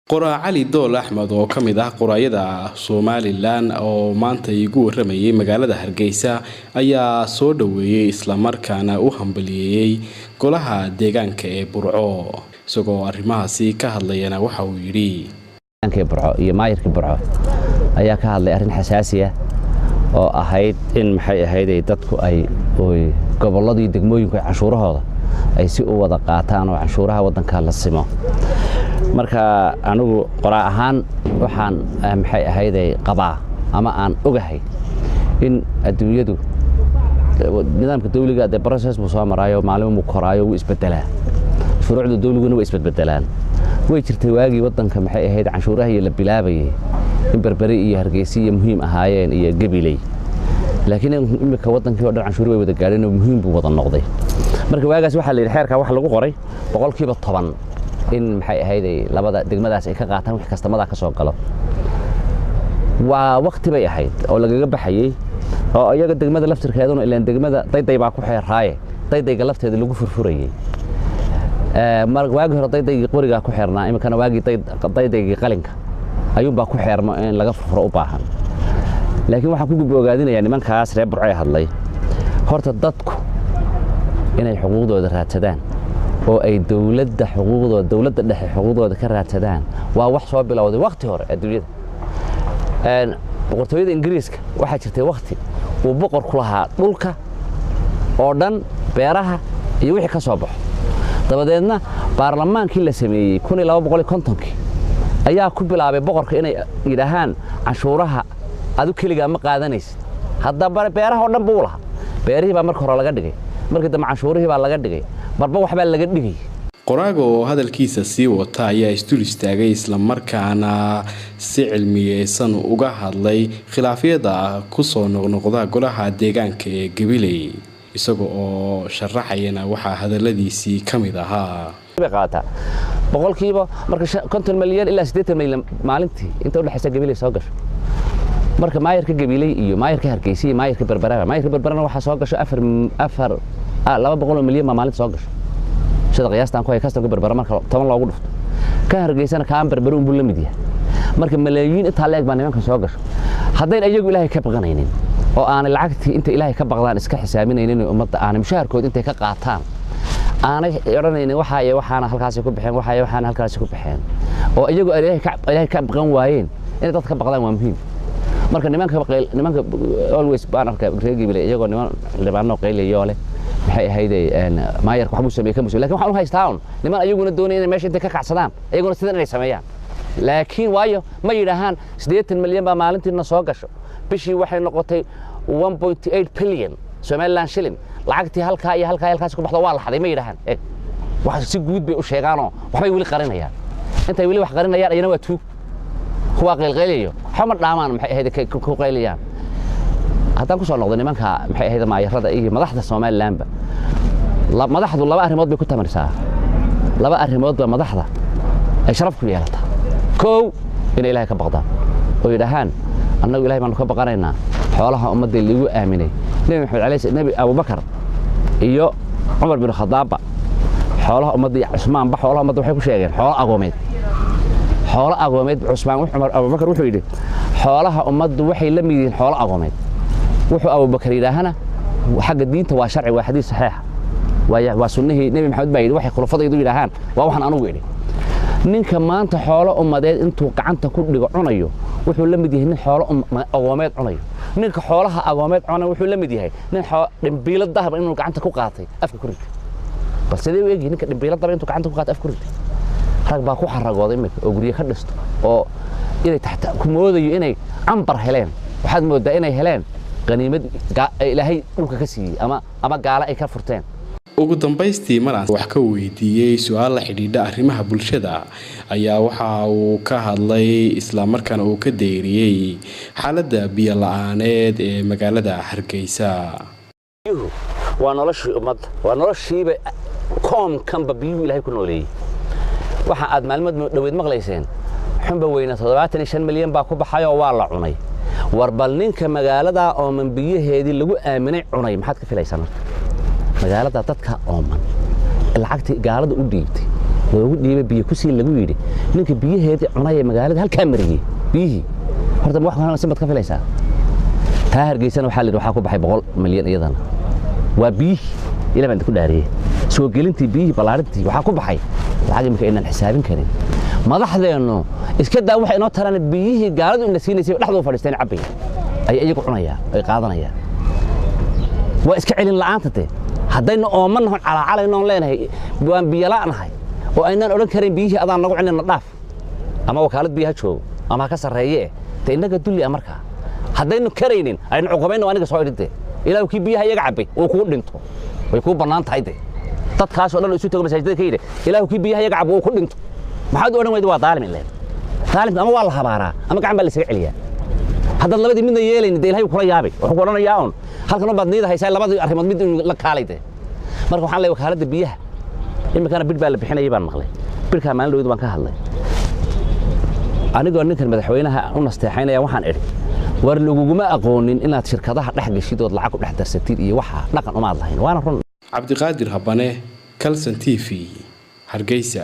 qoraa cali dool axmed oo ka mid ah qoraayada Somaliland oo maanta igu waramayay magaalada Hargeysa ayaa soo dhaweeyay isla markaana u hambalyeeyay golaha deegaanka ee Burco isagoo arrimahaasi ka hadlayana waxa uu yiri Burco iyo maayirka Burco ayaa ka hadlay arrin xasaasi ah oo ahayd in maxay ahayd dadku ay gobolladii degmooyinka cashuurahooda ay si u wada qaataan oo cashuuraha wadanka la simo marka anigu qoraa ahaan waxaan maxay ahayd qabaa ama aan ogahay in adduunyadu nidaamka dawliga ee process buu soo marayo maalmo koraayo uu isbedelaa shuruucda dawliguna way isbedelaan way jirtay waagi wadanka maxay ahayd cashuuraha iyo la bilaabayay in berberi iyo Hargeysa iyo muhiim ahaayeen iyo Gabiley laakiin imika wadankii oo dhan cashuur way wada gaareen oo muhiim buu wada noqday marka waagaas waxa la yiri xeerka wax lagu qoray 10% in maxay ahayd labada degmadaas ay ka qaataan wax kastamada ka soo galo waa waqti bay ahayd oo lagaga baxayay oo iyaga degmada laftirkeeduna ilaa degmada dayday baa ku xeeraaye daydayga lafteeda lagu furfurayay mar waagi hore daydayga qoriga ku xeernaa imikana waagi daydayga qalinka ayuun baa ku xeermo in laga furfuro u baahan laakiin waxa ku gudbogaadinaya nimankaas reer Burco hadlay horta dadku inay xuquuqdooda raadsadaan oo ay dawladda dhexe xuquuqdooda ka raadsadaan waa wax soo bilowday waqti hore adduunyada boqortooyada Ingiriiska waxa jirtay waqti uu boqor ku lahaa dhulka oo dhan beeraha iyo wixii ka soo baxo dabadeedna baarlamaankii la sameeyay 1250 ayaa ku bilaabay boqorka inay yiraahaan cashuuraha adu kaliya ma qaadanaysid haddaba beeraha oo dhan buu lahaa beerihii baa marka hore laga dhigay markii dambe cashuurihii baa laga dhigay barba waxba laga dhigay qoraaga oo hadalkiisa sii wata ayaa istul istaagay isla markaana si cilmiyeysan uga hadlay khilaafyada ku soo noqnoqda golaha deegaanka ee Gabiley isagoo oo sharaxayna waxa hadaladiisii kamid ahaa qaata boqolkiiba marka 50 milyan ilaa 80 milyan maalintii inta u dhaxaysa Gabiley soo gasho marka maayirka Gabiley iyo maayirka Hargeysa iyo maayirka Berberana waxa soo gasho 200 milyan maalintii soo gasho sida qiyaastan ku ay kasta ku Berbera marka 10 loogu dhufto ka Hargeysana ka Berbera uu la mid yahay marka malaayiin inta leeg baa nimanka soo gasho haddii ayagu Ilaahay ka baqanaynin oo aan lacagtii inta Ilaahay ka baqdaan iska xisaaminaynin ummadda aan mushaharkood intay ka qaataan aanay oranaynin waxaana halkaas ku bixeen waxaana halkaas ku bixeen oo iyagu Ilaahay ka baqan waayeen in dadka ka baqdaan waa muhiim marka nimanka always baan arkay Gabiley iyagoo niman libaano qayliyo leh maxay ahayd maayirka wax buu sameeyay kamuso laakiin waxaan u haystaa niman ayaguna doonayeen meesha inta ka kacsadaan ayaguna sidaan ay sameeyaan laakiin waayo ma yiraahaan 80 milyan baa maalintiina soo gasho bishii waxay noqotay 1.8 billion Somaliland shilling lacagtii halkaas ku baxdo waa la xaday ma yiraahaan wax si guud bay u sheegaanoo waxbay wali qarinayaan intay wali wax qarinayaan ayana waa tuug kuwa qeylqeyliyo xama dhaamaan maxay ahayd ku qeyliyaan haddaan ku soo noqdo nimanka maxay ahayd maayirada iyo madaxda Somaliland madaxdu laba arrimood bay ku tamarsaa laba arrimood baa madaxda ay sharaf ku yeelataa koow in Ilaahay ka baqdaan oo yiraahaan annagu Ilaahay baan ka baqanaynaa xoolaha ummadda lagu aaminay Nabi Maxamed caleys Nabi Abu Bakar iyo Umar bin Khattab xoolaha ummadda Usmaan ba xoolaha ummadda waxay ku sheegeen xoolo agoomeed Usmaan Umar Abu Bakar wuxuu yiri xoolaha ummaddu waxay la mid yihiin xoolo agoomeed wuxuu Abu Bakar yiraahana xagga diinta waa sharci waa xadiis saxiix waa sunnahii Nabi Maxamed baa yiri waxay khulafadaydu yiraahaan waa waxan anigu yiri ninka maanta xoolo ummadeed intuu gacanta ku dhigo cunayo wuxuu la mid yahay nin xoolo agoomeed cunayo ninka xoolaha agoomeed cunayo wuxuu la mid yahay nin dhimbiilo dahab inuu gacanta ku qaatay afka ku ritay bal sidee u eegay ninka dhimbiilo dahab intuu gacanta ku qaatay afka ku ritay rag baa ku xaragooday imika oo guriga ka dhisto oo inay taxta ku moodayo inay ambar heleen waxaad moodaa inay heleen qaniimad Ilaahay dhulka ka siiyay ama gaala ay ka furteen ugu dambeystii maraan wax ka weydiiyay su'aal la xidhiidha arrimaha bulshada ayaa waxa uu ka hadlay isla markaana uu ka deeriyay xaaladda biyo la'aaneed ee magaalada Hargeysa waa noloshii ummadda waa noloshiiba koomkanba biyo Ilaahay ku nooleeyay waxa aad maalmood dhaweed maqlayseen xunba weyna 75 milyan baa ku baxay oo waa la cunay warbal ninka magaalada oo man biyaheedii lagu aaminay cunay maxaad ka filaysan magaalada dadka ooman lacagtii gaalada u dhiibtay loogu dhiibay biyo ku sii lagu yiri ninka biyaheedii cunay magaalada halka mariyay biyi horta wax kana sanad ka filaysaa taa Hargeysa waxa la ku baxay 100 milyan iyadana waa biyi ila baan ku dhaariyay soo gelintii biyi balaarintii waxa ku baxay lacag imika inaan xisaabin karin madaxdeenu iska daa waxa inoo taran biyihii gaaladu in siinaysa dhaxdoo fadhiisteen cabay ay iyagu cunayaan ay qaadanayaan waa iska celin la'aanta haddayna ooman calaacalayno leenahay waan biyo la'aanahay oo aynaan oran karin biyihii adaan nagu cilina dhaaf ama wakaalad biyaha joogo ama ka sareeye inaga dulli amarka haddaynu karaynin aynu cuqubayno aniga soo idintay ilaahu kii biyaha iyaga cabay oo ku dhinto way ku banaan tahay dadkaas oo dhan isu tago masaajidada ka yidhi ilaahu kii biyaha iyaga cabay oo ku dhinto maxaad oran weyday waa daalim ilaa daalim ama waa la habaaraa ama gacan baa la isaga celiyaa hadda labadii midna yeelayna ilaahay kula yaabay wuxuu qoranayaa on halkan oo badnida haysaa labadii arrimood mid la kaalayday marka waxaan leeyahay wakaalada biyaha imikana bid baa la bixinayay baan maqlay bidka maalin dhoweyd baan ka hadlay anigoo ninkan madaxweynaha u nasteexaynaya waxaan idhi war laguguma aqoonin inaad shirkadaha dhex gashid oo lacag ku dhex darsatid iyo waxa dhaqan uma lahayn waana run Cabdiqaadir Habane Kalsan TV Hargeysa